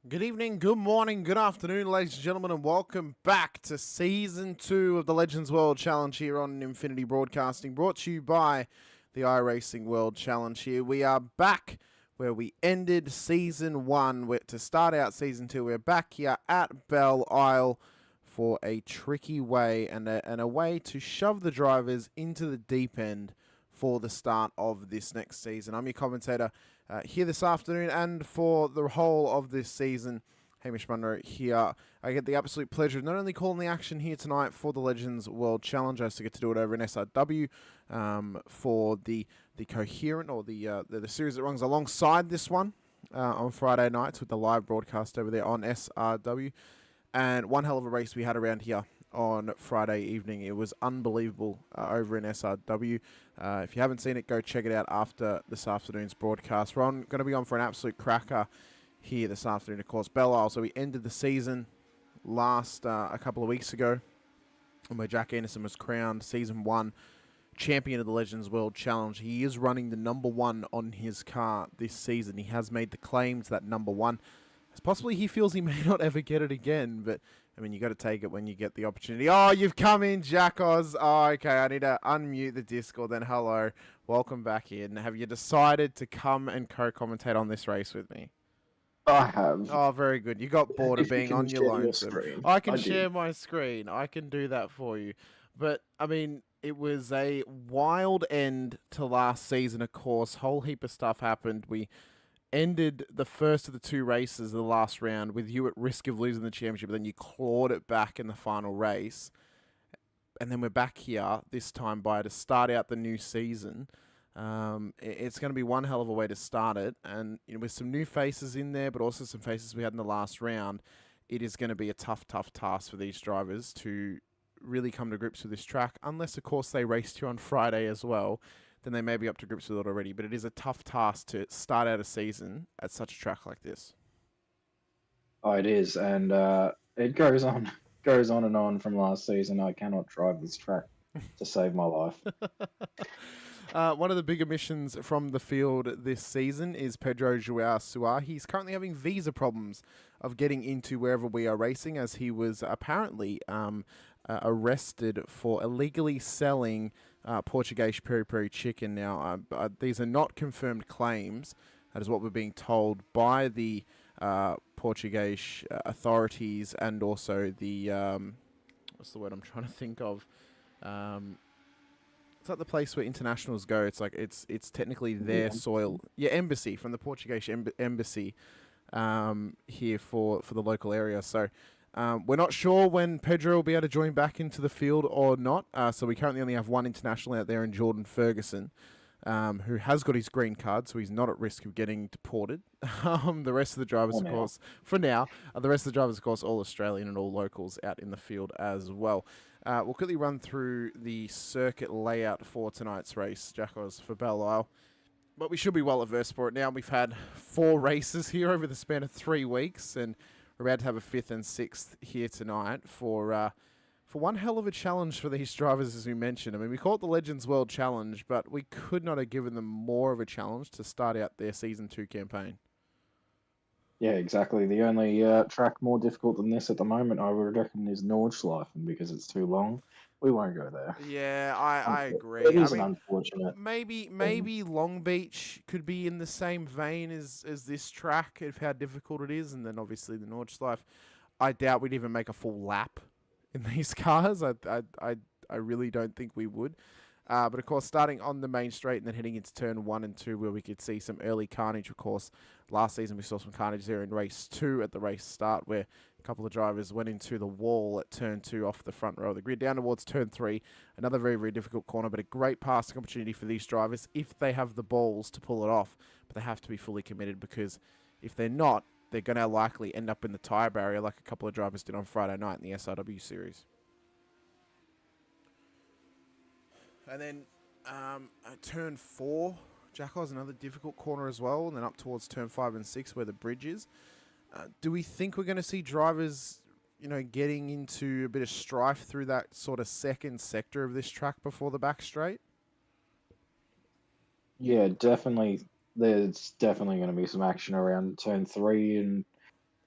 Good evening, good morning, good afternoon, ladies and gentlemen, and welcome back to Season 2 of the Legends World Challenge here on Infinity Broadcasting, brought to you by the iRacing World Challenge here. We are back where we ended Season 1. To start out Season 2, we're back here at Belle Isle for a tricky way and a way to shove the drivers into the deep end for the start of this next season. I'm your commentator here this afternoon, and for the whole of this season, Hamish Munro here. I get the absolute pleasure of not only calling the action here tonight for the Legends World Challenge, I also get to do it over in SRW for the coherent, or the series that runs alongside this one on Friday nights with the live broadcast over there on SRW. And one hell of a race we had around here on Friday evening. It was unbelievable over in SRW. If you haven't seen it, go check it out after this afternoon's broadcast. We're going to be on for an absolute cracker here this afternoon, of course. Belle Isle. So we ended the season last a couple of weeks ago, where Jack Anderson was crowned Season 1 champion of the Legends World Challenge. He is running the number 1 on his car this season. He has made the claim to that number 1. As possibly he feels he may not ever get it again, but I mean, you got to take it when you get the opportunity. Oh, you've come in, Jack Oz. Oh, okay, I need to unmute the Discord then. Hello, welcome back in. Have you decided to come and co-commentate on this race with me? I have. Oh, very good. You got bored of being on your lonesome. I can share my screen. I can do that for you. But, I mean, it was a wild end to last season, of course. Whole heap of stuff happened. We ended the first of the 2 races of the last round with you at risk of losing the championship, but then you clawed it back in the final race. And then we're back here this time to start out the new season. It's going to be one hell of a way to start it. And with some new faces in there, but also some faces we had in the last round, it is going to be a tough task for these drivers to really come to grips with this track. Unless, of course, they raced you on Friday as well. Then they may be up to grips with it already. But it is a tough task to start out a season at such a track like this. Oh, it is, and it goes on and on from last season. I cannot drive this track to save my life. One of the big omissions from the field this season is Pedro Joao Suar. He's currently having visa problems of getting into wherever we are racing, as he was apparently arrested for illegally selling Portuguese peri-peri chicken. Now, these are not confirmed claims. That is what we're being told by the Portuguese authorities, and also the what's the word I'm trying to think of? It's like the place where internationals go. It's like it's technically their soil. Yeah, embassy, from the Portuguese embassy here for the local area. So we're not sure when Pedro will be able to join back into the field or not. So we currently only have one international out there in Jordan Ferguson, who has got his green card, so he's not at risk of getting deported. The rest of the drivers, of course, for now, the rest of the drivers, of course, all Australian and all locals out in the field as well. We'll quickly run through the circuit layout for tonight's race, Jackos, for Belle Isle. But we should be well averse for it now. We've had 4 races here over the span of 3 weeks, and we're about to have a 5th and 6th here tonight for one hell of a challenge for these drivers, as we mentioned. I mean, we call it the Legends World Challenge, but we could not have given them more of a challenge to start out their Season 2 campaign. Yeah, exactly. The only track more difficult than this at the moment, I would reckon, is Nordschleifen, because it's too long. We won't go there. Yeah, I agree. It is unfortunate. Maybe Long Beach could be in the same vein as this track of how difficult it is, and then obviously the Nordschleife. I doubt we'd even make a full lap in these cars. I really don't think we would. But of course, starting on the main straight and then heading into turn 1 and 2, where we could see some early carnage. Of course, last season we saw some carnage there in race 2 at the race start, where a couple of drivers went into the wall at turn 2 off the front row of the grid. Down towards turn 3, another very, very difficult corner, but a great passing opportunity for these drivers if they have the balls to pull it off. But they have to be fully committed, because if they're not, they're going to likely end up in the tyre barrier like a couple of drivers did on Friday night in the SRW series. And then turn 4, Jacko's another difficult corner as well, and then up towards turn 5 and 6 where the bridge is. Do we think we're going to see drivers, getting into a bit of strife through that sort of second sector of this track before the back straight? Yeah, definitely. There's definitely going to be some action around turn 3 and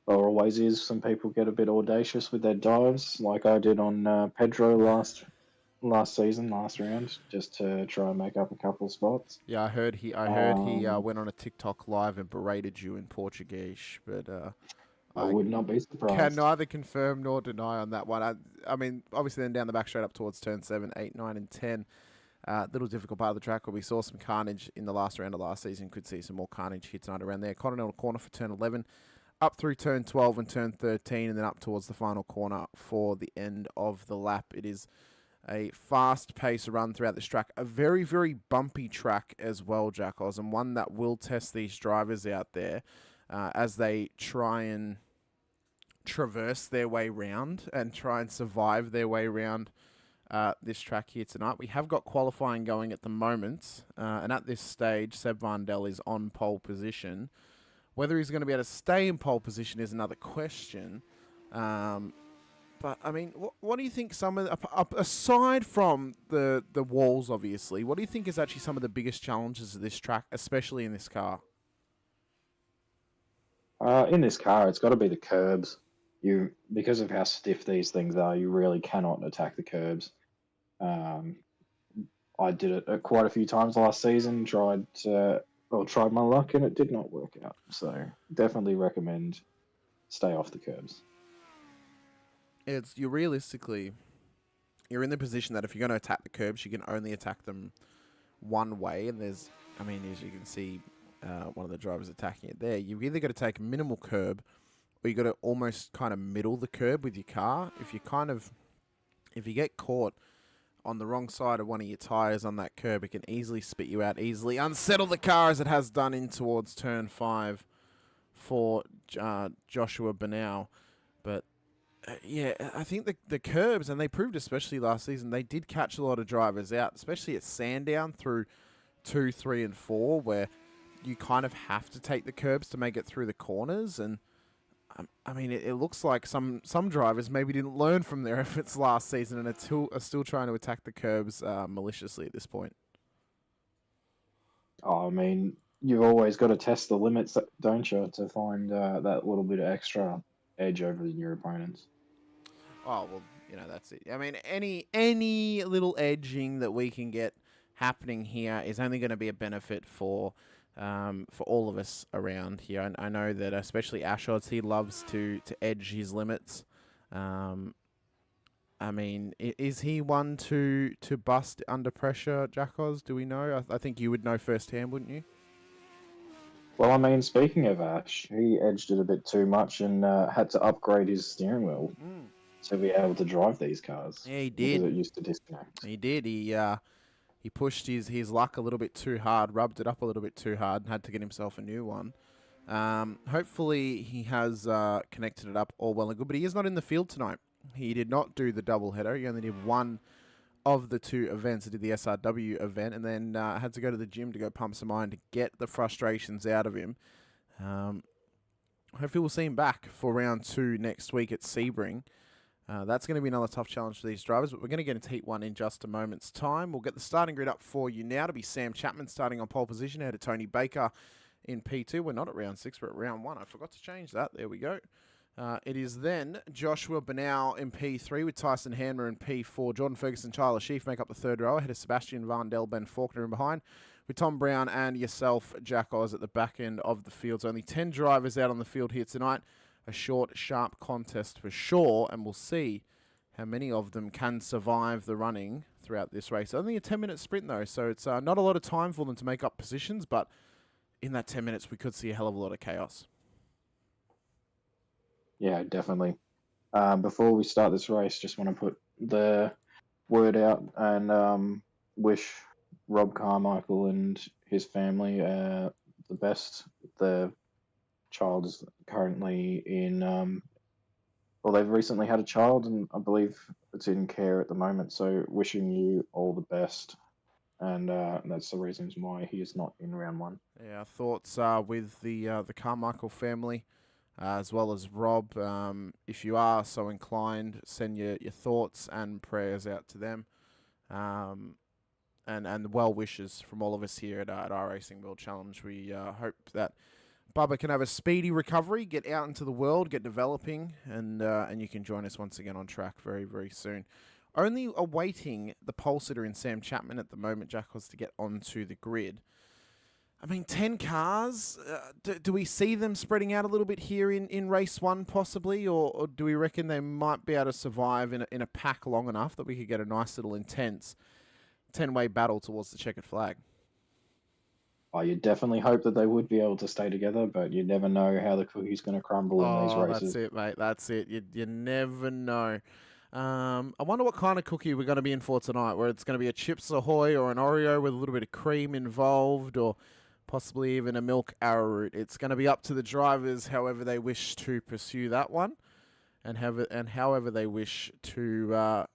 Or always is. Some people get a bit audacious with their dives, like I did on Pedro last season, last round, just to try and make up a couple spots. Yeah, I heard he Um, went on a TikTok live and berated you in Portuguese, but I I would not be can surprised. neither confirm nor deny on that one. I mean, obviously then down the back straight up towards turn 7, 8, 9, and 10. Little difficult part of the track where we saw some carnage in the last round of last season. Could see some more carnage here tonight around there. Continental corner for turn 11, up through turn 12 and turn 13, and then up towards the final corner for the end of the lap. It is a fast-paced run throughout this track. A very, very bumpy track as well, Jack Oz, and one that will test these drivers out there as they try and traverse their way round and try and survive their way round this track here tonight. We have got qualifying going at the moment, and at this stage, Seb Varndell is on pole position. Whether he's going to be able to stay in pole position is another question. But I mean, what do you think? Some of aside from the walls, obviously, what do you think is actually some of the biggest challenges of this track, especially in this car? In this car, it's got to be the curbs. Because of how stiff these things are, you really cannot attack the curbs. Um, I did it quite a few times last season. Tried my luck, and it did not work out. So definitely recommend stay off the curbs. It's you're in the position that if you're going to attack the curbs, you can only attack them one way. And there's, I mean, as you can see, one of the drivers attacking it there. You've either got to take a minimal curb, or you got to almost kind of middle the curb with your car. If you get caught on the wrong side of one of your tires on that curb, it can easily spit you out, easily unsettle the car as it has done in towards turn 5 for Joshua Banau. But yeah, I think the curbs, and they proved especially last season, they did catch a lot of drivers out, especially at Sandown through 2, 3, and 4, where you kind of have to take the curbs to make it through the corners. And I mean, it looks like some drivers maybe didn't learn from their efforts last season and are still trying to attack the curbs maliciously at this point. I mean, you've always got to test the limits, don't you, to find that little bit of extra edge over your opponents. Oh, well, that's it. I mean, any little edging that we can get happening here is only going to be a benefit for all of us around here. And I know that especially Ashods, he loves to edge his limits. I mean, is he one to bust under pressure, Jackos? Do we know? I think you would know firsthand, wouldn't you? Well, I mean, speaking of Ash, he edged it a bit too much and had to upgrade his steering wheel to be able to drive these cars. Yeah, he Because did. it used to disconnect. He did. He pushed his luck a little bit too hard, rubbed it up a little bit too hard, and had to get himself a new one. Hopefully he has connected it up all well and good, but he is not in the field tonight. He did not do the double header. He only did one of the 2 events. He did the SRW event and then had to go to the gym to go pump some iron to get the frustrations out of him. Hopefully we'll see him back for round 2 next week at Sebring. That's going to be another tough challenge for these drivers, but we're going to get into Heat 1 in just a moment's time. We'll get the starting grid up for you now to be Sam Chapman starting on pole position ahead of Tony Baker in P2. We're not at round 6, we're at round 1. I forgot to change that. There we go. It is then Joshua Banau in P3 with Tyson Hanmer in P4. Jordan Ferguson, Tyler Sheaf make up the 3rd row ahead of Sebastian Varndell, Ben Faulkner in behind, with Tom Brown and yourself, Jack Oz, at the back end of the field. So only 10 drivers out on the field here tonight. A short, sharp contest for sure, and we'll see how many of them can survive the running throughout this race. Only a 10-minute sprint, though, so it's not a lot of time for them to make up positions, but in that 10 minutes, we could see a hell of a lot of chaos. Yeah, definitely. Before we start this race, just want to put the word out and wish Rob Carmichael and his family the best. The child is currently they've recently had a child, and I believe it's in care at the moment. So wishing you all the best. And that's the reasons why he is not in round 1. Yeah, thoughts with the Carmichael family, as well as Rob. If you are so inclined, send your thoughts and prayers out to them, and well wishes from all of us here at iRacing World Challenge. We hope that Bubba can have a speedy recovery, get out into the world, get developing, and you can join us once again on track very, very soon. Only awaiting the pole sitter in Sam Chapman at the moment, Jackals, to get onto the grid. I mean, 10 cars, do we see them spreading out a little bit here in race one possibly, or do we reckon they might be able to survive in a pack long enough that we could get a nice little intense 10-way battle towards the checkered flag? Oh, you definitely hope that they would be able to stay together, but you never know how the cookie's going to crumble in these races. That's it, mate. That's it. You never know. I wonder what kind of cookie we're going to be in for tonight, where it's going to be a Chips Ahoy or an Oreo with a little bit of cream involved, or possibly even a milk arrowroot. It's going to be up to the drivers, however they wish to pursue that one, and however they wish to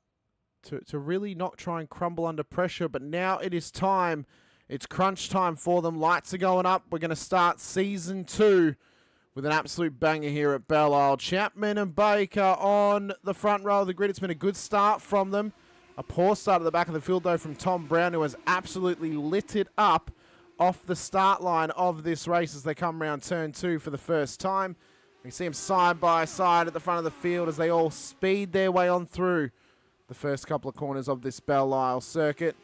really not try and crumble under pressure. But now it is time. It's crunch time for them. Lights are going up. We're going to start season 2 with an absolute banger here at Belle Isle. Chapman and Baker on the front row of the grid. It's been a good start from them. A poor start at the back of the field, though, from Tom Brown, who has absolutely lit it up off the start line of this race as they come around turn 2 for the first time. We see them side by side at the front of the field as they all speed their way on through the first couple of corners of this Belle Isle circuit.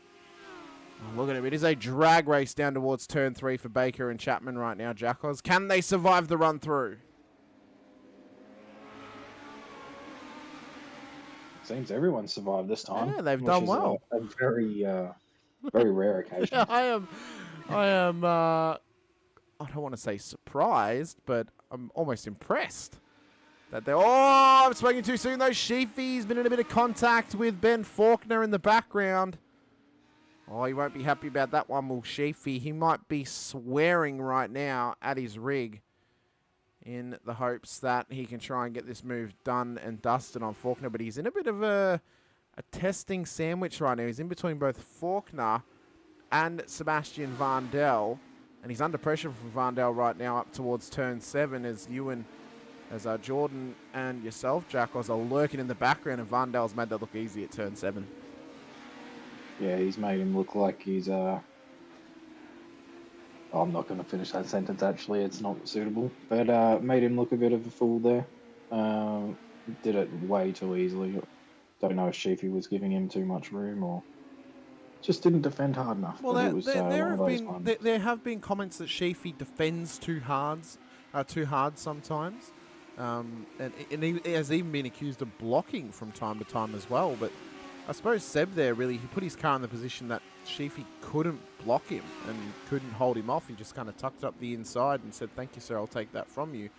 Oh, look at him. It is a drag race down towards turn 3 for Baker and Chapman right now, Jackals. Can they survive the run through? Seems everyone survived this time. Yeah, they've done well. A very, very rare occasion. I am, I don't want to say surprised, but I'm almost impressed that they're... Oh, I'm speaking too soon, though. Sheafy's been in a bit of contact with Ben Faulkner in the background. Oh, he won't be happy about that one, will Sheafy? He might be swearing right now at his rig in the hopes that he can try and get this move done and dusted on Faulkner, but he's in a bit of a testing sandwich right now. He's in between both Faulkner and Sebastian Vandel, and he's under pressure from Vandel right now up towards turn 7 as Jordan and yourself, Jackals, are lurking in the background, and Vandel's made that look easy at turn 7. Yeah, he's made him look like he's... I'm not going to finish that sentence, actually. It's not suitable. But made him look a bit of a fool there. Did it way too easily. Don't know if Sheafy was giving him too much room or just didn't defend hard enough. Well, there have been comments that Sheafy defends too hard sometimes. And he has even been accused of blocking from time to time as well. But I suppose Seb there really, he put his car in the position that Sheafy couldn't block him and couldn't hold him off. He just kind of tucked up the inside and said, "Thank you, sir, I'll take that from you."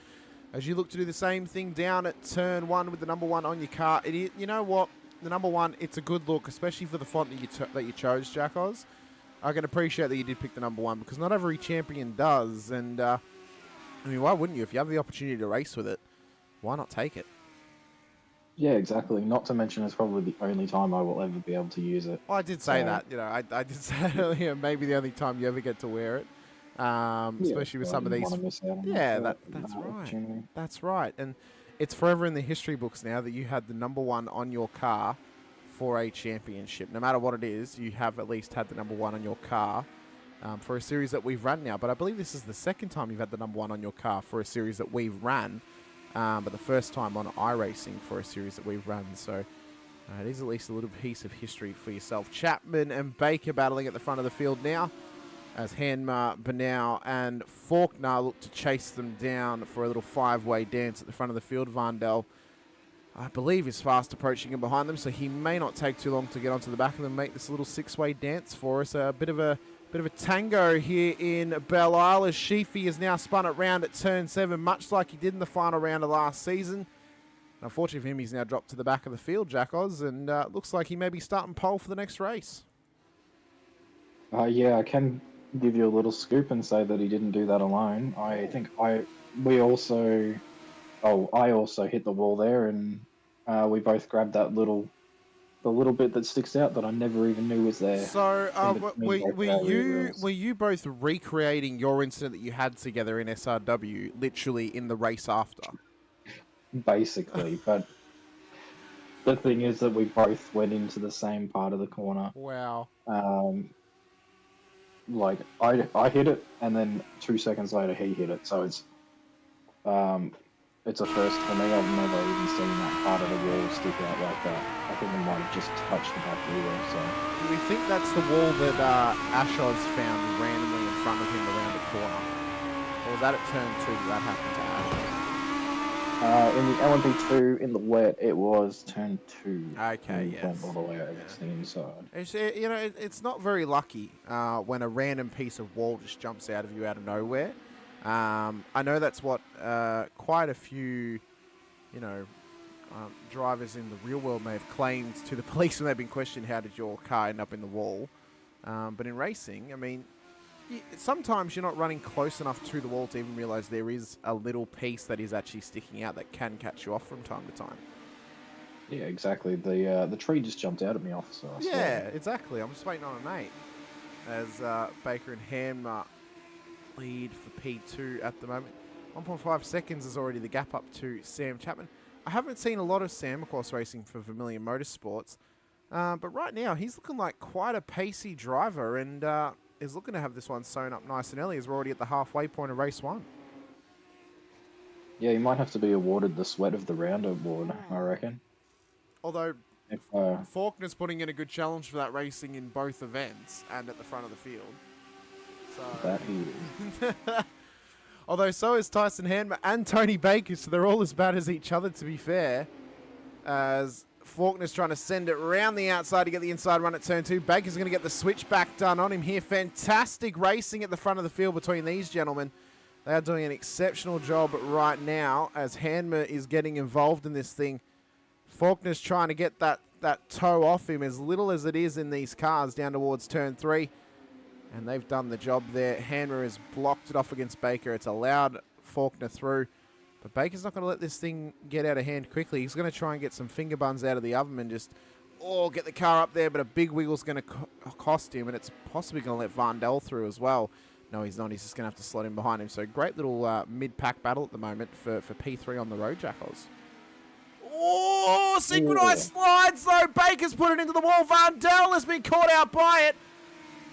As you look to do the same thing down at turn 1 with the number 1 on your car, you know what? The number 1, it's a good look, especially for the font that you chose, Jackos. I can appreciate that you did pick the number 1 because not every champion does. And, I mean, why wouldn't you? If you have the opportunity to race with it, why not take it? Yeah, exactly. Not to mention it's probably the only time I will ever be able to use it. Well, I did say that. You know, I did say earlier, maybe the only time you ever get to wear it. Especially with some of these. Yeah, that's right. That's right. And it's forever in the history books now that you had the number 1 on your car for a championship. No matter what it is, you have at least had the number 1 on your car for a series that we've run now. But I believe this is the second time you've had the number 1 on your car for a series that we've ran. But the first time on iRacing for a series that we've run. So it is at least a little piece of history for yourself. Chapman and Baker battling at the front of the field now, as Hanma, Banau and Faulkner look to chase them down for a little 5-way dance at the front of the field. Vandel, I believe, is fast approaching him behind them, so he may not take too long to get onto the back of them and make this little 6-way dance for us. A bit of a tango here in Belle Isle as Sheafy is now spun it round at turn 7, much like he did in the final round of last season. Unfortunately for him, he's now dropped to the back of the field, Jackos, and looks like he may be starting pole for the next race. Yeah, I can give you a little scoop and say that he didn't do that alone. I think I also hit the wall there, and we both grabbed the little bit that sticks out that I never even knew was there. So were you both recreating your incident that you had together in SRW literally in the race after? Basically, but the thing is that we both went into the same part of the corner. Wow. like I hit it, and then 2 seconds later he hit it. So it's a first for me. I've never even seen that part of the wall stick out like that. I think it might have just touched the back wheel. So Do we think that's the wall that Ashos found randomly in front of him around the corner? Or was that at turn 2 that happened to Ashos? in the LMP2 in the wet, it was turn 2. Okay, He went yes. all the way over to the inside. It's not very lucky when a random piece of wall just jumps out of you out of nowhere. I know that's what quite a few, drivers in the real world may have claimed to the police when they've been questioned, how did your car end up in the wall? But in racing, I mean, sometimes you're not running close enough to the wall to even realize there is a little piece that is actually sticking out that can catch you off from time to time. Yeah, exactly. The tree just jumped out at me off. So Yeah, exactly. I'm just waiting on an 8 as Baker and Hammer lead for P2 at the moment. 1.5 seconds is already the gap up to Sam Chapman. I haven't seen a lot of Sam, of course, racing for Vermilion Motorsports, but right now he's looking like quite a pacey driver and is looking to have this one sewn up nice and early as we're already at the halfway point of race 1. Yeah, he might have to be awarded the Sweat of the Round award, I reckon. Although If Faulkner's putting in a good challenge for that racing in both events and at the front of the field. So that he is. although so is Tyson Handmer and Tony Baker, so they're all as bad as each other, to be fair. As Faulkner's trying to send it round the outside to get the inside run at turn 2. Baker's going to get the switchback done on him here. Fantastic racing at the front of the field between these gentlemen. They are doing an exceptional job right now as Handmer is getting involved in this thing. Faulkner's trying to get that toe off him, as little as it is in these cars, down towards turn 3. And they've done the job there. Handmer has blocked it off against Baker. It's allowed Faulkner through. But Baker's not going to let this thing get out of hand quickly. He's going to try and get some finger buns out of the oven and just, get the car up there. But a big wiggle's going to cost him. And it's possibly going to let Vandel through as well. No, he's not. He's just going to have to slot in behind him. So great little mid-pack battle at the moment for P3 on the road, Jackals. Oh, synchronized slides though. Baker's put it into the wall. Vandel has been caught out by it.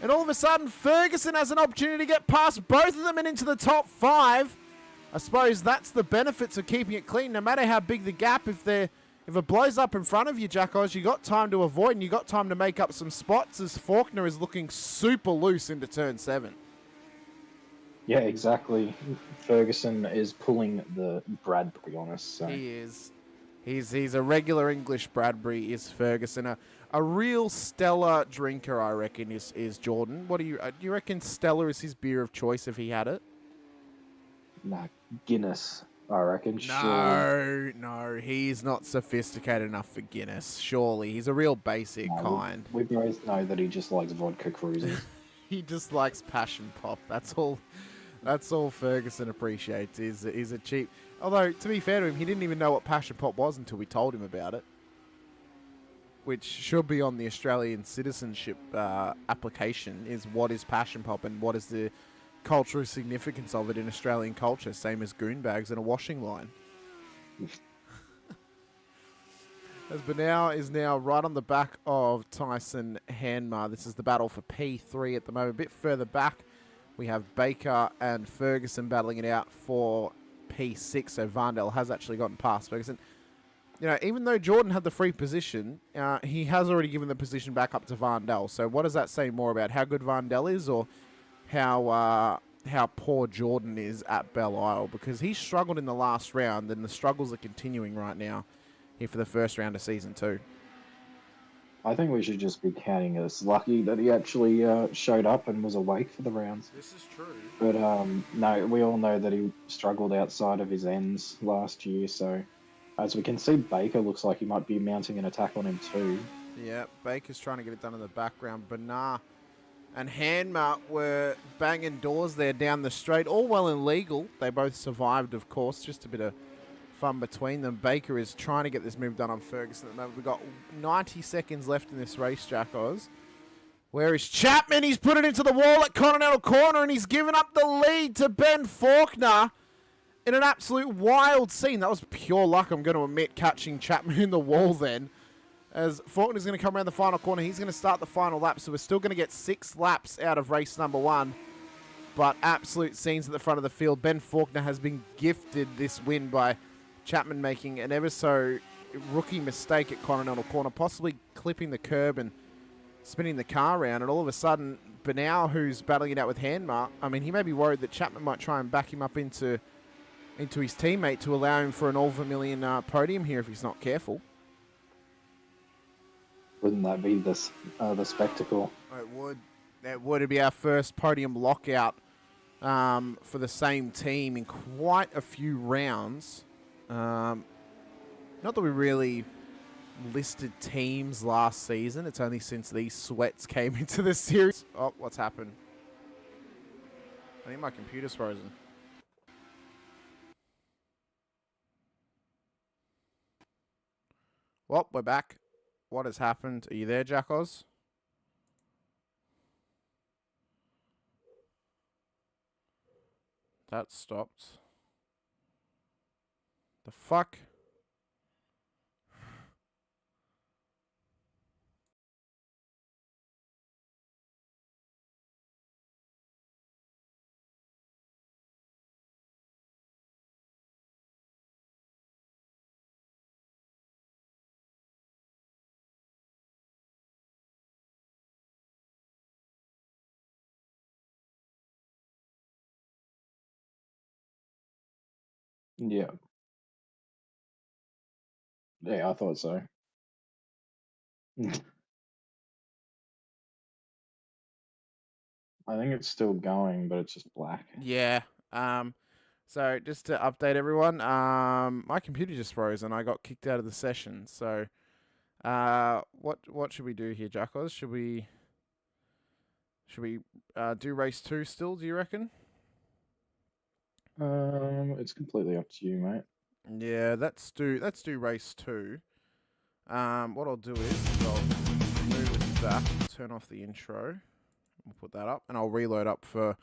And all of a sudden, Ferguson has an opportunity to get past both of them and into the top 5. I suppose that's the benefits of keeping it clean. No matter how big the gap, if it blows up in front of you, Jackos, you got time to avoid and you got time to make up some spots as Faulkner is looking super loose into turn 7. Yeah, exactly. Ferguson is pulling the Bradbury on us. So. He is. He's a regular English Bradbury, is Ferguson. A real stellar drinker, I reckon, is Jordan. What do you reckon Stella is his beer of choice if he had it? Nah, Guinness, I reckon. Sure. No, he's not sophisticated enough for Guinness, surely. He's a real basic kind. We both know that he just likes vodka cruises. He just likes passion pop. That's all Ferguson appreciates. Is a cheap... Although, to be fair to him, he didn't even know what passion pop was until we told him about it. Which should be on the Australian citizenship application, is what is passion pop and what is the cultural significance of it in Australian culture, same as goon bags and a washing line. As Benau is now right on the back of Tyson Handmar. This is the battle for P3 at the moment. A bit further back, we have Baker and Ferguson battling it out for P6. So Vandel has actually gotten past Ferguson. Even though Jordan had the free position, he has already given the position back up to Vandel. So what does that say more about how good Vandel is, or how poor Jordan is at Belle Isle? Because he struggled in the last round, and the struggles are continuing right now here for the first round of Season 2. I think we should just be counting us lucky that he actually showed up and was awake for the rounds. This is true. But no, we all know that he struggled outside of his ends last year, so... As we can see, Baker looks like he might be mounting an attack on him too. Yeah, Baker's trying to get it done in the background. Bernard and Handmar were banging doors there down the straight. All well and legal. They both survived, of course. Just a bit of fun between them. Baker is trying to get this move done on Ferguson at the moment. We've got 90 seconds left in this race, Jackos. Where is Chapman? He's put it into the wall at Continental Corner, and he's given up the lead to Ben Faulkner. In an absolute wild scene. That was pure luck, I'm going to admit, catching Chapman in the wall then. as Faulkner's going to come around the final corner. He's going to start the final lap, so we're still going to get 6 laps out of race number 1. But absolute scenes at the front of the field. Ben Faulkner has been gifted this win by Chapman making an ever so rookie mistake at Continental Corner, possibly clipping the curb and spinning the car around. And all of a sudden, Benau, who's battling it out with Handmar, I mean, he may be worried that Chapman might try and back him up into his teammate to allow him for an all-Vermilion podium here if he's not careful. Wouldn't that be the spectacle? It would. It would be our first podium lockout for the same team in quite a few rounds. Not that we really listed teams last season. It's only since these sweats came into the series. Oh, what's happened? I think my computer's frozen. Well, we're back. What has happened? Are you there, Jackos? That stopped. The fuck? Yeah. Yeah, I thought so. I think it's still going, but it's just black. Yeah. So just to update everyone, my computer just froze and I got kicked out of the session. So, what should we do here, Jackos? Should we do race 2 still? Do you reckon? It's completely up to you, mate. Yeah, let's do race 2. What I'll do is I'll move it back, turn off the intro. We'll put that up, and I'll reload up for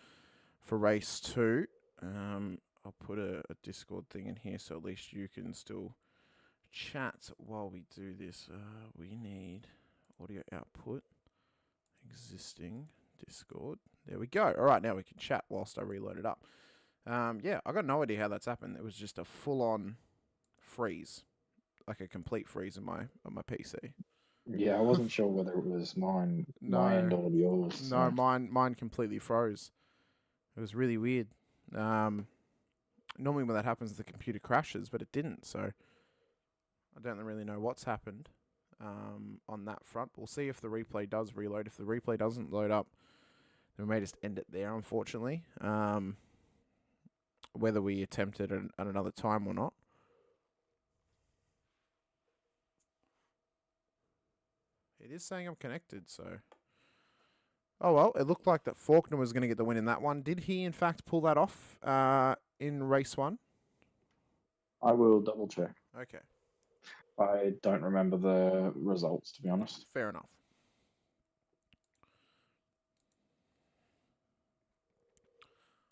race 2. I'll put a Discord thing in here so at least you can still chat while we do this. We need audio output, existing Discord. There we go. All right, now we can chat whilst I reload it up. Yeah, I got no idea how that's happened. It was just a full-on freeze, like a complete freeze on my PC. Yeah, I wasn't sure whether it was mine, my end or yours. No, mine completely froze. It was really weird. Normally when that happens, the computer crashes, but it didn't. So I don't really know what's happened on that front. We'll see if the replay does reload. If the replay doesn't load up, then we may just end it there, unfortunately. Whether we attempt it at another time or not. It is saying I'm connected, so... Oh, well, it looked like that Faulkner was going to get the win in that one. Did he, in fact, pull that off in race 1? I will double check. Okay. I don't remember the results, to be honest. Fair enough.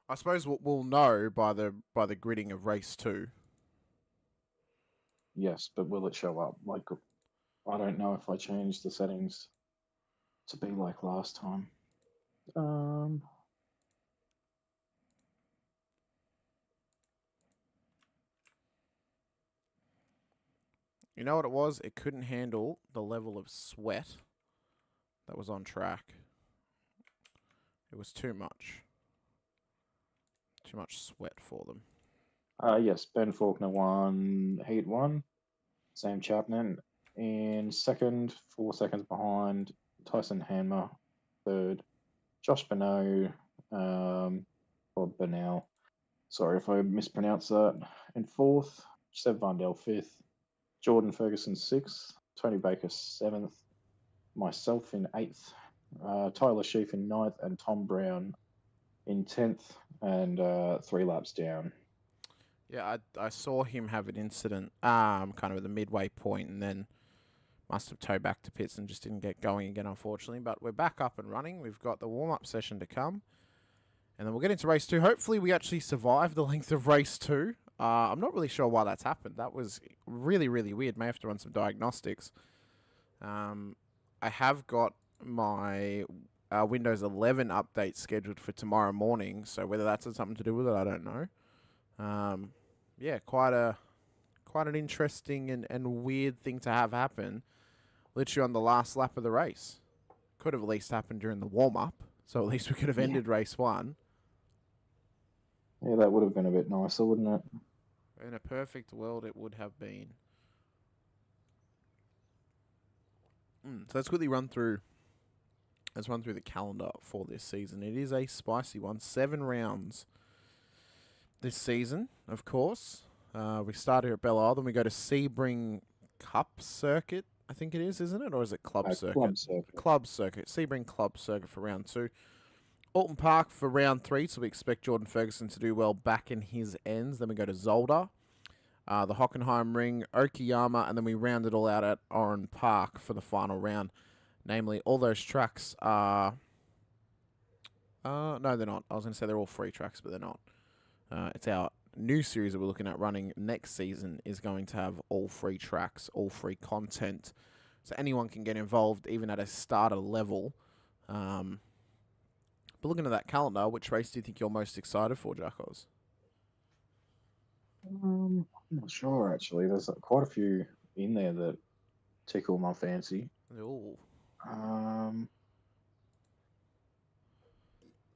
I suppose we'll know by the gridding of race 2. Yes, but will it show up? Like, I don't know if I changed the settings to be like last time. You know what it was? It couldn't handle the level of sweat that was on track. It was too much. Too much sweat for them. Yes, Ben Faulkner won Heat 1. Sam Chapman in second, 4 seconds behind. Tyson Hanmer, third. Josh Bonneau, or Benau. Sorry if I mispronounced that. In fourth. Seb Vindel, fifth. Jordan Ferguson, sixth. Tony Baker, seventh. Myself in eighth. Tyler Sheaf in ninth. And Tom Brown in 10th. And 3 laps down. Yeah, I saw him have an incident kind of at the midway point and then must have towed back to pits and just didn't get going again, unfortunately. But we're back up and running. We've got the warm-up session to come. And then we'll get into race 2. Hopefully we actually survive the length of race 2. I'm not really sure why that's happened. That was really, really weird. May have to run some diagnostics. I have got my Windows 11 update scheduled for tomorrow morning, so whether that's something to do with it, I don't know. Yeah, quite an interesting and weird thing to have happen, literally on the last lap of the race. Could have at least happened during the warm up, so at least we could have Yeah. ended race 1. Yeah, that would have been a bit nicer, wouldn't it? In a perfect world, it would have been. So let's quickly run through. Let's run through the calendar for this season. It is a spicy one. 7 rounds this season, of course. We start here at Belle Isle, then we go to Sebring Cup Circuit, I think it is, isn't it? Or is it Club Circuit? Club circuit. Club Circuit. Sebring Club Circuit for round 2. Alton Park for round 3, so we expect Jordan Ferguson to do well back in his ends. Then we go to Zolder, the Hockenheim Ring, Okayama, and then we round it all out at Oran Park for the final round. Namely, all those tracks are... no, they're not. I was going to say they're all free tracks, but they're not. It's our new series that we're looking at running next season is going to have all free tracks, all free content. So anyone can get involved, even at a starter level. But looking at that calendar, which race do you think you're most excited for, Jackos? I'm not sure, actually. There's quite a few in there that tickle my fancy. Ooh.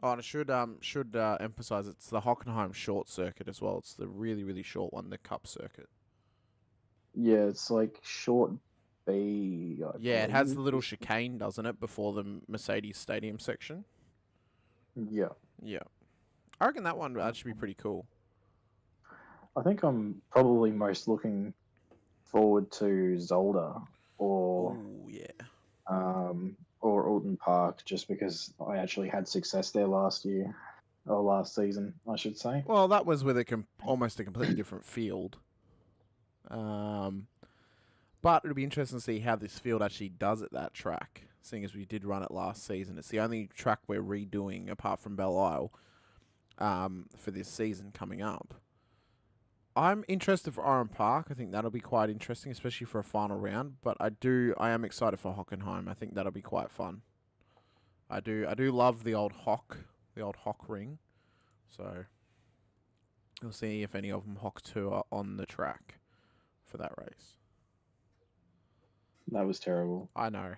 Oh, and I should emphasize it's the Hockenheim short circuit as well. It's the really, really short one, the Cup circuit. Yeah, it's like short B. Yeah, it has the little chicane, doesn't it, before the Mercedes Stadium section? Yeah. Yeah. I reckon that one would actually be pretty cool. I think I'm probably most looking forward to Zolder or Ooh, yeah. or Alton Park, just because I actually had success there last year, or last season, I should say. Well, that was with almost a completely different field. But it'll be interesting to see how this field actually does at that track, seeing as we did run it last season. It's the only track we're redoing apart from Belle Isle for this season coming up. I'm interested for Oran Park. I think that'll be quite interesting, especially for a final round. But I am excited for Hockenheim. I think that'll be quite fun. I do love the old Hock ring. So we'll see if any of them Hock 2 are on the track for that race. That was terrible. I know.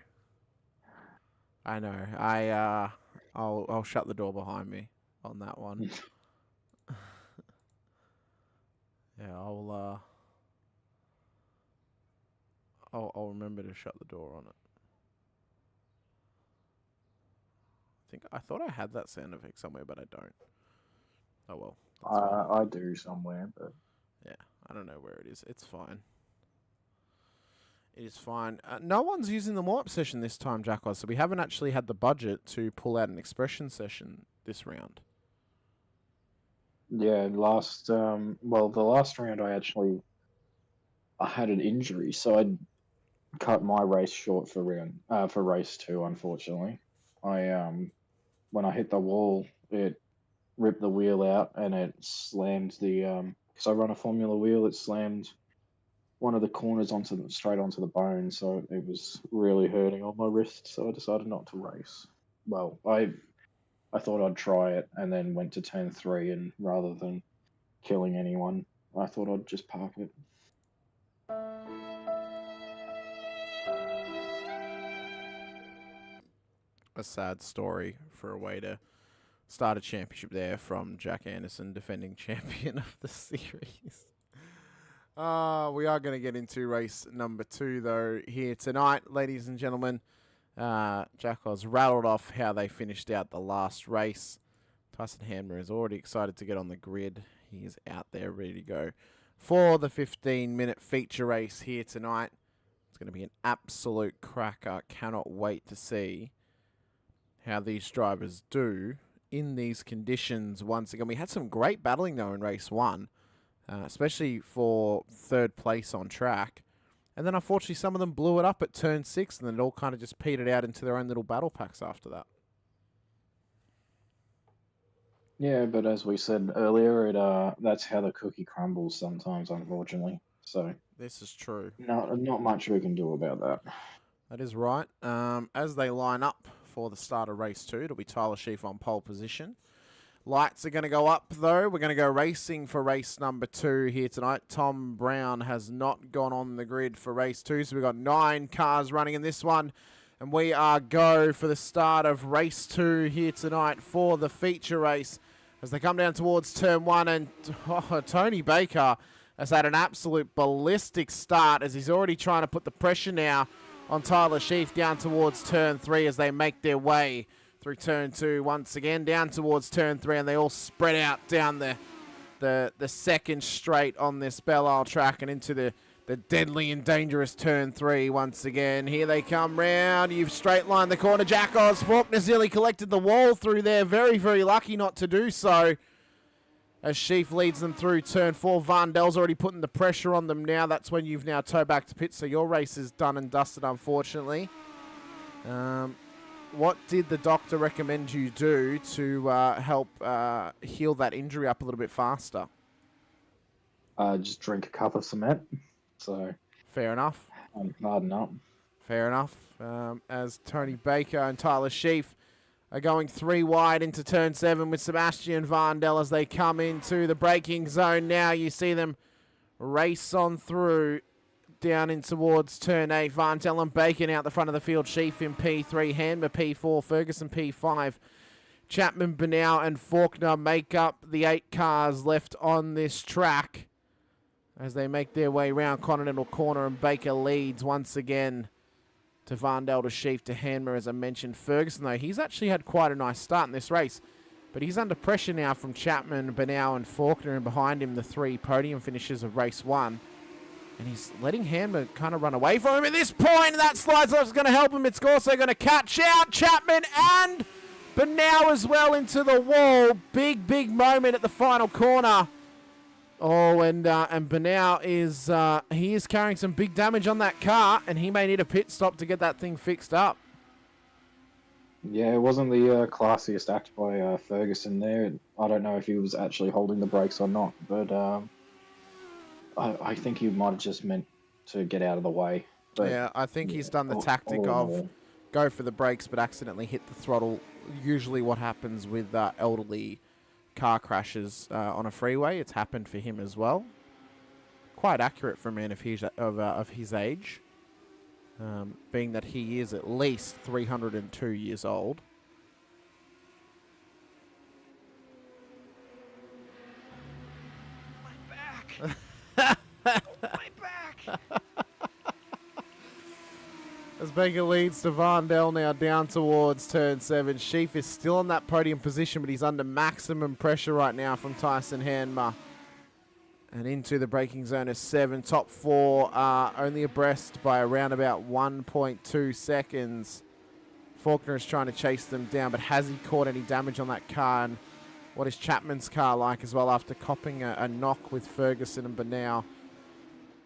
I'll shut the door behind me on that one. Yeah, I'll remember to shut the door on it. I thought I had that sound effect somewhere, but I don't. Oh well. I do somewhere, but yeah, I don't know where it is. It's fine. It is fine. No one's using the warm-up session this time, Jacko, so we haven't actually had the budget to pull out an expression session this round. yeah, the last round I had an injury, so I cut my race short for race 2. Unfortunately, when I hit the wall, it ripped the wheel out and it slammed because I run a Formula wheel, it slammed one of the corners straight onto the bone, so it was really hurting on my wrist. So I decided not to race. Well, I thought I'd try it, and then went to turn 3, and rather than killing anyone, I thought I'd just park it. A sad story for a way to start a championship there from Jack Anderson, defending champion of the series. We are going to get into race number 2, though, here tonight, ladies and gentlemen. Jack has rattled off how they finished out the last race. Tyson Hammer is already excited to get on the grid. He is out there ready to go for the 15-minute feature race here tonight. It's going to be an absolute cracker. Cannot wait to see how these drivers do in these conditions once again. We had some great battling, though, in race 1, especially for third place on track. And then, unfortunately, some of them blew it up at turn 6, and then it all kind of just petered out into their own little battle packs after that. Yeah, but as we said earlier, that's how the cookie crumbles sometimes, unfortunately. So this is true. not much we can do about that. That is right. As they line up for the start of race 2, it'll be Tyler Sheaf on pole position. Lights are going to go up, though. We're going to go racing for race number 2 here tonight. Tom Brown has not gone on the grid for race 2, so we've got 9 cars running in this one. And we are go for the start of race 2 here tonight for the feature race. As they come down towards turn 1, and Tony Baker has had an absolute ballistic start as he's already trying to put the pressure now on Tyler Sheaf down towards turn 3 as they make their way through turn 2 once again, down towards turn 3, and they all spread out down the second straight on this Belle Isle track and into the deadly and dangerous turn 3 once again. Here they come round. You've straight lined the corner. Jack Oz Faulkner's nearly collected the wall through there. Very, very lucky not to do so. As Sheaf leads them through turn 4. Vandel's already putting the pressure on them now. That's when you've now towed back to pit, so your race is done and dusted, unfortunately. What did the doctor recommend you do to help heal that injury up a little bit faster? Just drink a cup of cement. So fair enough. Harden up. Fair enough. As Tony Baker and Tyler Sheaf are going 3 wide into turn 7 with Sebastian Vandel as they come into the braking zone. Now you see them race on through down in towards turn 8. Vandel and Bacon out the front of the field. Sheaf in P3, Hanmer P4, Ferguson P5. Chapman, Banau and Faulkner make up the 8 cars left on this track as they make their way round Continental Corner, and Baker leads once again to Vandel, to Sheaf, to Hanmer, as I mentioned. Ferguson, though, he's actually had quite a nice start in this race, but he's under pressure now from Chapman, Banau and Faulkner, and behind him the 3 podium finishers of race 1. And he's letting Hanmer kind of run away from him at this point, and that slides off is going to help him. It's also going to catch out Chapman and Banau as well into the wall. Big, big moment at the final corner. Oh, and Banau is he is carrying some big damage on that car, and he may need a pit stop to get that thing fixed up. Yeah, it wasn't the classiest act by Ferguson there. I don't know if he was actually holding the brakes or not, but I think he might have just meant to get out of the way. But, yeah, I think he's done the tactic of go for the brakes but accidentally hit the throttle. Usually what happens with elderly car crashes on a freeway. It's happened for him as well. Quite accurate for a man of his age, being that he is at least 302 years old. My back! My back! As Baker leads to Vandel now down towards turn 7. Sheaf is still in that podium position, but he's under maximum pressure right now from Tyson Hanmer. And into the braking zone of 7. Top 4 are only abreast by around about 1.2 seconds. Faulkner is trying to chase them down, but has he caught any damage on that car? And what is Chapman's car like as well after copping a knock with Ferguson and Banau?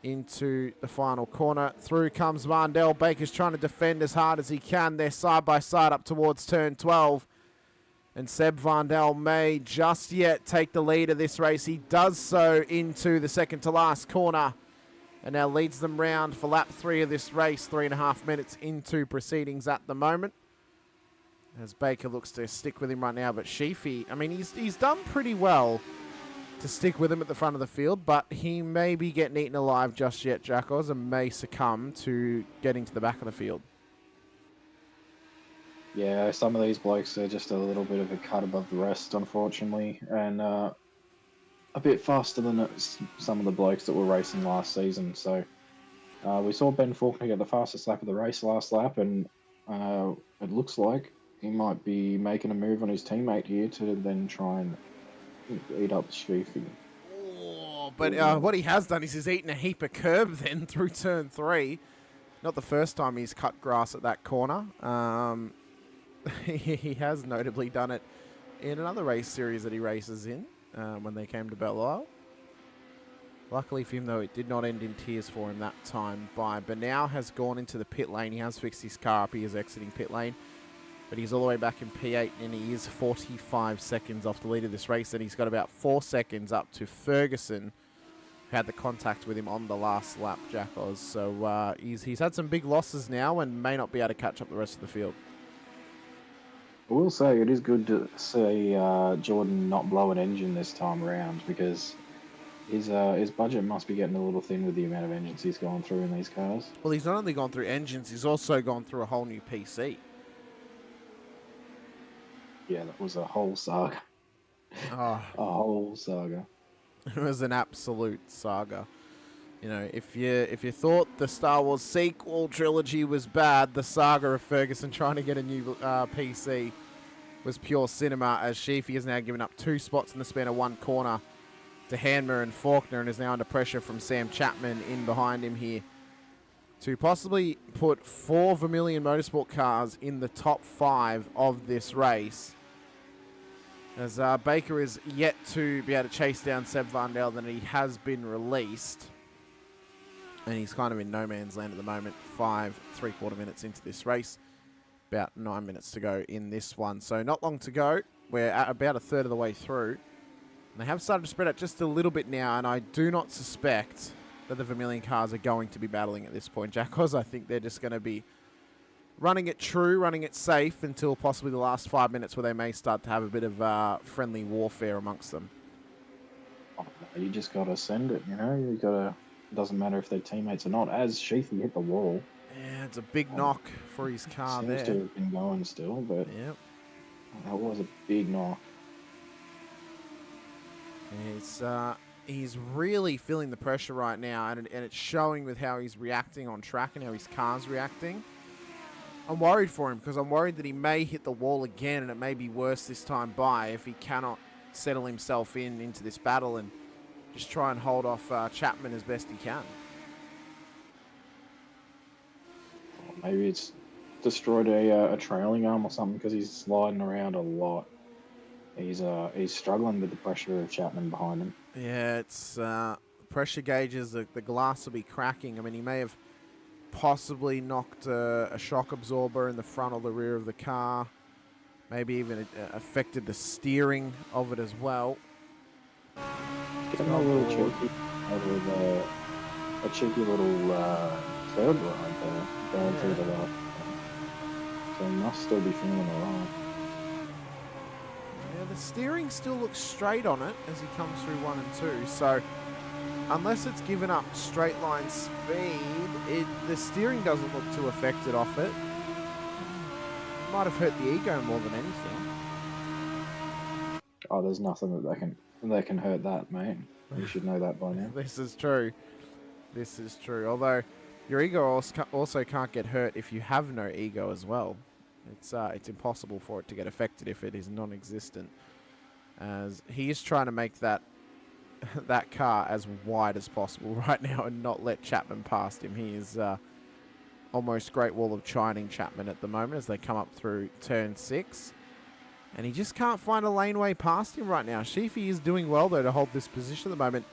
Into the final corner. Through comes Vandel. Baker's trying to defend as hard as he can. They're side by side up towards turn 12. And Seb Vandel may just yet take the lead of this race. He does so into the second to last corner. And now leads them round for lap 3 of this race. 3.5 minutes into proceedings at the moment. As Baker looks to stick with him right now. But Sheafy, I mean, he's done pretty well to stick with him at the front of the field, but he may be getting eaten alive just yet, Jack Oz, and may succumb to getting to the back of the field. Yeah, some of these blokes are just a little bit of a cut above the rest, unfortunately, and a bit faster than some of the blokes that were racing last season. So we saw Ben Faulkner get the fastest lap of the race last lap, and it looks like he might be making a move on his teammate here to then try and eat up Sheafy. Oh, but what he has done is he's eaten a heap of curb then through turn 3. Not the first time he's cut grass at that corner. He has notably done it in another race series that he races in when they came to Belle Isle. Luckily for him, though, it did not end in tears for him that time. Banau has gone into the pit lane. He has fixed his car up. He is exiting pit lane. But he's all the way back in P8, and he is 45 seconds off the lead of this race, and he's got about 4 seconds up to Ferguson, who had the contact with him on the last lap, Jack Oz. So he's had some big losses now and may not be able to catch up the rest of the field. I will say it is good to see Jordan not blow an engine this time around, because his budget must be getting a little thin with the amount of engines he's gone through in these cars. Well, he's not only gone through engines, he's also gone through a whole new PC. Yeah, that was a whole saga. Oh, A whole saga. it was an absolute saga. You know, if you thought the Star Wars sequel trilogy was bad, the saga of Ferguson trying to get a new PC was pure cinema, as Sheafy has now given up 2 spots in the span of 1 corner to Hanmer and Faulkner, and is now under pressure from Sam Chapman in behind him here to possibly put 4 Vermilion Motorsport cars in the top 5 of this race, as Baker is yet to be able to chase down Seb Van Dalen, and he has been released, and he's kind of in no man's land at the moment. 5 3/4 minutes into this race, about 9 minutes to go in this one, so not long to go. We're at about a third of the way through. They have started to spread out just a little bit now, and I do not suspect that the Vermilion cars are going to be battling at this point, Jack, because I think they're just going to be running it true, running it safe until possibly the last 5 minutes, where they may start to have a bit of friendly warfare amongst them. You just got to send it, you know? You got to... It doesn't matter if they're teammates or not. As Sheafy hit the wall... Yeah, it's a big knock for his car seems there. to have been going still, but Yep. that was a big knock. He's really feeling the pressure right now, and it's showing with how he's reacting on track and how his car's reacting. I'm worried for him, because I'm worried that he may hit the wall again, and it may be worse this time by if he cannot settle himself into this battle and just try and hold off Chapman as best he can. Maybe it's destroyed a trailing arm or something, because he's sliding around a lot. He's struggling with the pressure of Chapman behind him. Yeah, it's pressure gauges. The glass will be cracking. I mean, he may have possibly knocked a shock absorber in the front or the rear of the car. Maybe even affected the steering of it as well. Getting a little cheeky over a cheeky little third ride there, going through the last. So he must still be feeling alright. Yeah, the steering still looks straight on it as he comes through 1 and 2. So unless it's given up straight line speed, the steering doesn't look too affected off it. Might have hurt the ego more than anything. Oh, there's nothing that can hurt that, mate. You should know that by now. This is true. This is true. Although your ego also can't get hurt if you have no ego as well. It's impossible for it to get affected if it is non-existent. As he is trying to make that car as wide as possible right now and not let Chapman past him. He is almost Great Wall of Chining Chapman at the moment as they come up through turn 6. And he just can't find a laneway past him right now. Sheafy is doing well, though, to hold this position at the moment.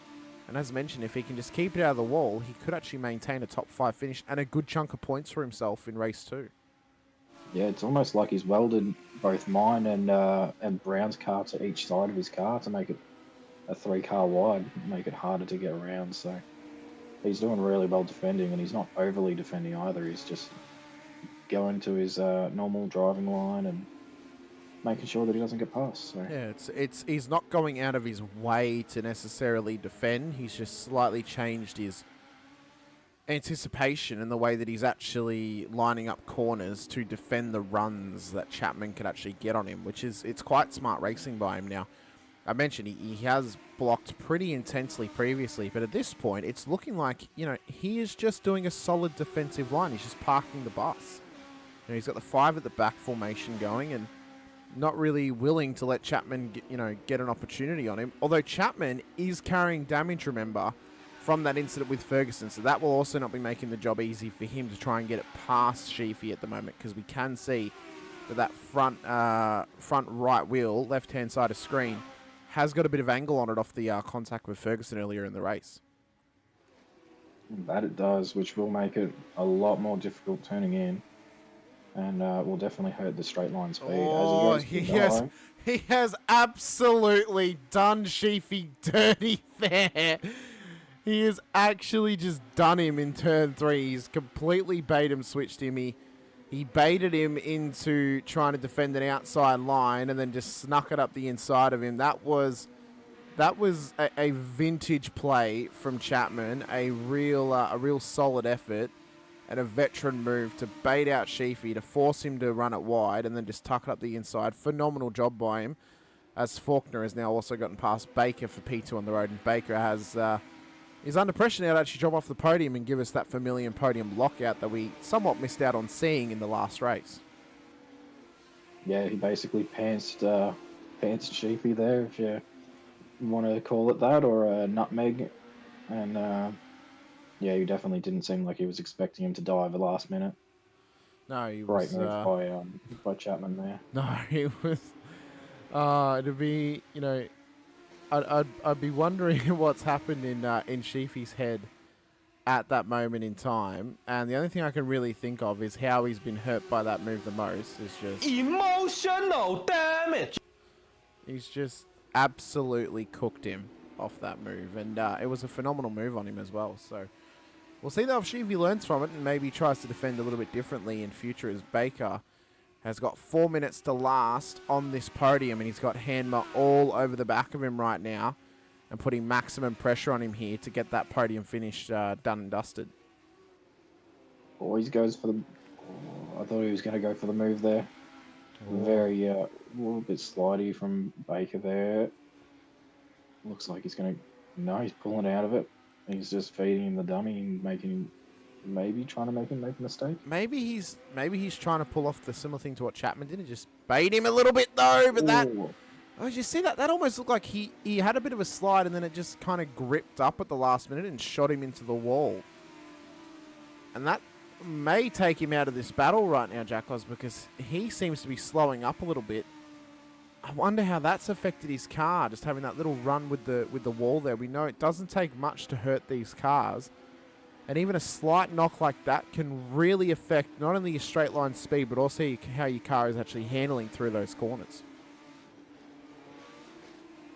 And as mentioned, if he can just keep it out of the wall, he could actually maintain a top 5 finish and a good chunk of points for himself in race 2. Yeah, it's almost like he's welded both mine and Brown's car to each side of his car to make it a 3-car wide, make it harder to get around. So he's doing really well defending, and he's not overly defending either. He's just going to his normal driving line and making sure that he doesn't get past. So. Yeah, he's not going out of his way to necessarily defend. He's just slightly changed his anticipation in the way that he's actually lining up corners to defend the runs that Chapman could actually get on him, which is, it's quite smart racing by him now. I mentioned he has blocked pretty intensely previously, but at this point, it's looking like, you know, he is just doing a solid defensive line. He's just parking the bus. You know, he's got the 5 at the back formation going and not really willing to let Chapman get an opportunity on him. Although Chapman is carrying damage, remember, from that incident with Ferguson, so that will also not be making the job easy for him to try and get it past Sheafy at the moment, because we can see that front right wheel, left-hand side of screen, has got a bit of angle on it off the contact with Ferguson earlier in the race. That it does, which will make it a lot more difficult turning in, and will definitely hurt the straight line speed. Oh, he has absolutely done Sheafy dirty there. He has actually just done him in turn 3. He's completely bait him, switched him. He baited him into trying to defend an outside line and then just snuck it up the inside of him. That was a vintage play from Chapman, a real solid effort and a veteran move to bait out Sheafy, to force him to run it wide and then just tuck it up the inside. Phenomenal job by him, as Faulkner has now also gotten past Baker for P2 on the road, and Baker has is under pressure now to actually drop off the podium and give us that familiar podium lockout that we somewhat missed out on seeing in the last race. Yeah, he basically pantsed Sheafy there, if you want to call it that, or a nutmeg. And yeah, he definitely didn't seem like he was expecting him to die at the last minute. No, he Great was... move by Chapman there. No, he was... it'd be, you know... I'd be wondering what's happened in Sheafy's head at that moment in time, and the only thing I can really think of is how he's been hurt by that move the most. Is just emotional damage. He's just absolutely cooked him off that move, and it was a phenomenal move on him as well. So we'll see though if Sheafy learns from it and maybe tries to defend a little bit differently in future, as Baker has got 4 minutes to last on this podium, and he's got Hanma all over the back of him right now and putting maximum pressure on him here to get that podium finish done and dusted. Always goes for the... I thought he was going to go for the move there. Very, a little bit slidey from Baker there. Looks like he's going to... No, he's pulling out of it. He's just feeding him the dummy and making him... Maybe trying to make him make a mistake. Maybe he's trying to pull off the similar thing to what Chapman did and just bait him a little bit though. But that, oh, did you see that? That almost looked like he had a bit of a slide and then it just kind of gripped up at the last minute and shot him into the wall. And that may take him out of this battle right now, Jackos, because he seems to be slowing up a little bit. I wonder how that's affected his car, just having that little run with the wall there. We know it doesn't take much to hurt these cars. And even a slight knock like that can really affect not only your straight line speed, but also how your car is actually handling through those corners.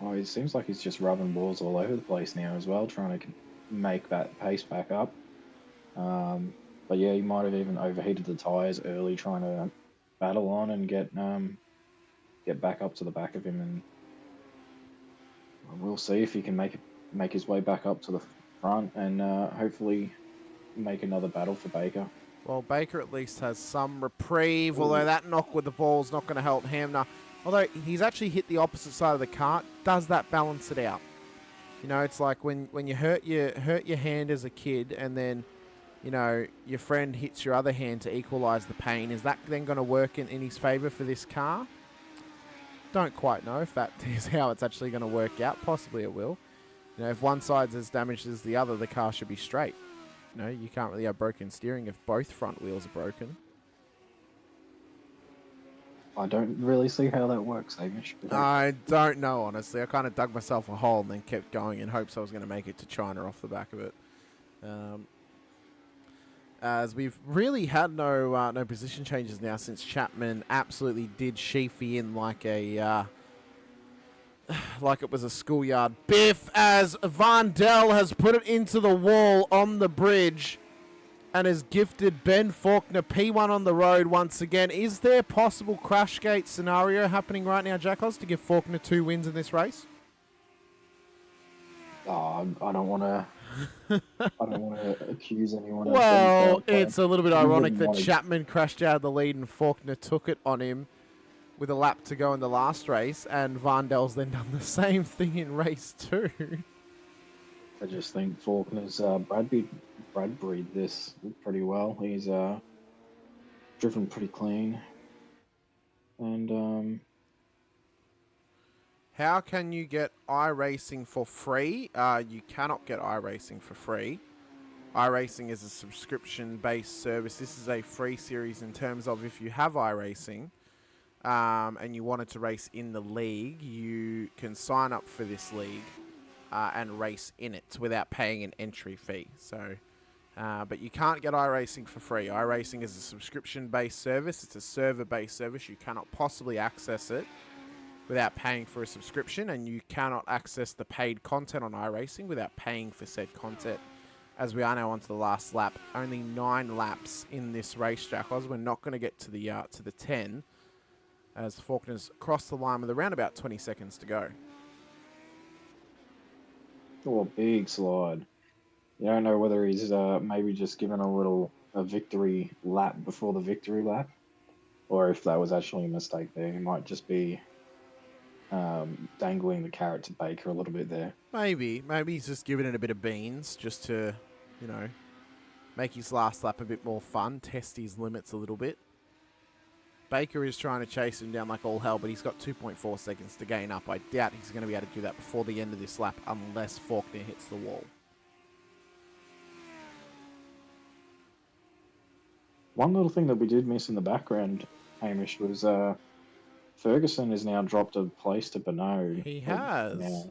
Oh, it seems like he's just rubbing balls all over the place now as well, trying to make that pace back up. But yeah, he might have even overheated the tyres early, trying to battle on and get back up to the back of him. And we'll see if he can make his way back up to the front and hopefully make another battle for Baker. Well, Baker at least has some reprieve, although that knock with the ball is not going to help Hamner. Although he's actually hit the opposite side of the cart, does that balance it out? You know, it's like when you hurt your hand as a kid and then, you know, your friend hits your other hand to equalise the pain. Is that then going to work in his favour for this car? Don't quite know if that is how it's actually going to work out. Possibly it will. You know, if one side's as damaged as the other, the car should be straight. You know, you can't really have broken steering if both front wheels are broken. I don't really see how that works, Hamish. I don't know, honestly. I kind of dug myself a hole and then kept going in hopes I was going to make it to China off the back of it. As we've really had no position changes now since Chapman absolutely did Sheafy in like a... like it was a schoolyard biff, as Van Dell has put it into the wall on the bridge and has gifted Ben Faulkner P1 on the road once again. Is there possible crash gate scenario happening right now, Jackos, to give Faulkner 2 wins in this race? I don't want to accuse anyone. Well, it's a little bit ironic that Chapman crashed out of the lead and Faulkner took it on him with a lap to go in the last race, and Vandell's then done the same thing in race 2. I just think Faulkner's Bradbury this pretty well. He's driven pretty clean. And how can you get iRacing for free? You cannot get iRacing for free. iRacing is a subscription-based service. This is a free series in terms of if you have iRacing, and you wanted to race in the league, you can sign up for this league and race in it without paying an entry fee. So, but you can't get iRacing for free. iRacing is a subscription-based service. It's a server-based service. You cannot possibly access it without paying for a subscription, and you cannot access the paid content on iRacing without paying for said content. As we are now onto the last lap, only 9 laps in this race, Jackals. We're not going to get to the 10, as Faulkner's crossed the line with around about 20 seconds to go. Oh, big slide. You don't know whether he's maybe just given a victory lap before the victory lap, or if that was actually a mistake there. He might just be dangling the carrot to Baker a little bit there. Maybe he's just giving it a bit of beans just to, you know, make his last lap a bit more fun, test his limits a little bit. Baker is trying to chase him down like all hell, but he's got 2.4 seconds to gain up. I doubt he's going to be able to do that before the end of this lap unless Faulkner hits the wall. One little thing that we did miss in the background, Hamish, was Ferguson has now dropped a place to Bonneau. He has. Yeah.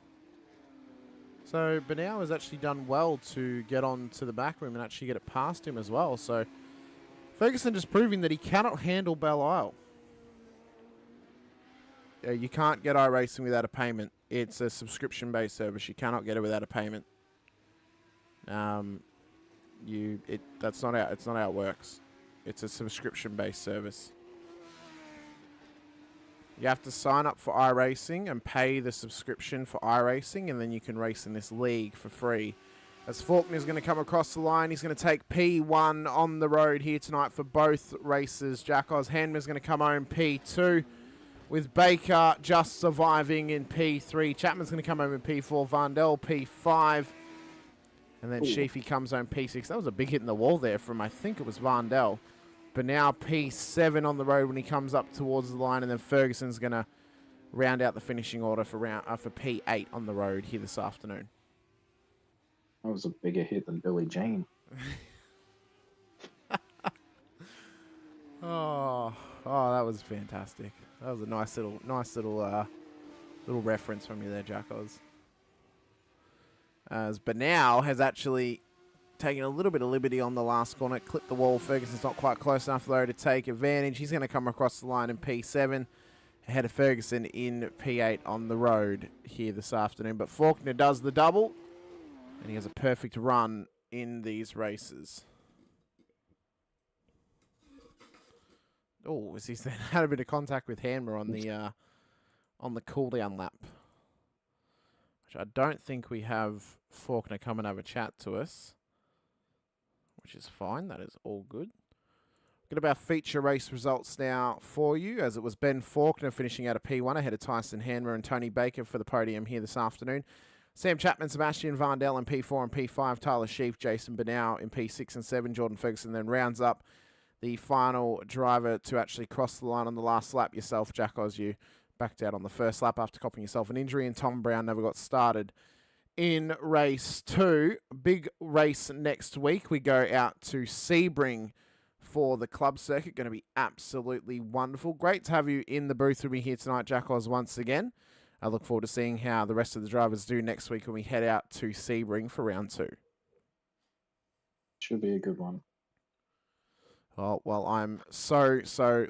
So Bonneau has actually done well to get on to the back room and actually get it past him as well. So Ferguson just proving that he cannot handle Belle Isle. Yeah, you can't get iRacing without a payment. It's a subscription-based service. You cannot get it without a payment. It's not how it works. It's a subscription-based service. You have to sign up for iRacing and pay the subscription for iRacing, and then you can race in this league for free. As Faulkner's going to come across the line, he's going to take P1 on the road here tonight for both races. Jack Oz Handmer's going to come home P2, with Baker just surviving in P3. Chapman's going to come home in P4, Vandell P5, and then Sheafy comes home P6. That was a big hit in the wall there from, I think it was Vandell. But now P7 on the road when he comes up towards the line, and then Ferguson's going to round out the finishing order for P8 on the road here this afternoon. That was a bigger hit than Billie Jean. Oh, that was fantastic. That was a nice little reference from you there, Jack Oz. As Bonneau has actually taken a little bit of liberty on the last corner, clipped the wall. Ferguson's not quite close enough though to take advantage. He's going to come across the line in P7, ahead of Ferguson in P8 on the road here this afternoon. But Faulkner does the double, and he has a perfect run in these races. Oh, he's then had a bit of contact with Hanmer on the cool down lap, which I don't think we have Faulkner come and have a chat to us, which is fine. That is all good. Got about feature race results now for you, as it was Ben Faulkner finishing out of P1 ahead of Tyson Hanmer and Tony Baker for the podium here this afternoon. Sam Chapman, Sebastian Vandell in P4 and P5, Tyler Sheaf, Jason Bonneau in P6 and 7, Jordan Ferguson then rounds up the final driver to actually cross the line on the last lap. Yourself, Jack Oz, you backed out on the first lap after copying yourself an injury, and Tom Brown never got started in race 2. Big race next week. We go out to Sebring for the club circuit. Going to be absolutely wonderful. Great to have you in the booth with me here tonight, Jack Oz, once again. I look forward to seeing how the rest of the drivers do next week when we head out to Sebring for round 2. Should be a good one. Oh, well, I'm so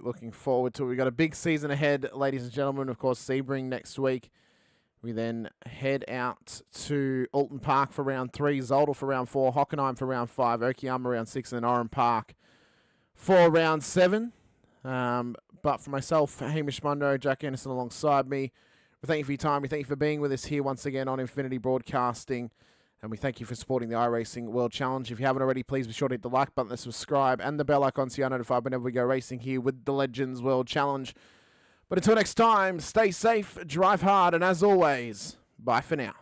looking forward to it. We've got a big season ahead, ladies and gentlemen. Of course, Sebring next week. We then head out to Alton Park for round 3, Zolder for round 4, Hockenheim for round 5, Okayama round 6, and then Oran Park for round 7. But for myself, Hamish Munro, Jack Anderson alongside me, we thank you for your time. We thank you for being with us here once again on Infinity Broadcasting. And we thank you for supporting the iRacing World Challenge. If you haven't already, please be sure to hit the like button, the subscribe, and the bell icon so you're notified whenever we go racing here with the Legends World Challenge. But until next time, stay safe, drive hard, and as always, bye for now.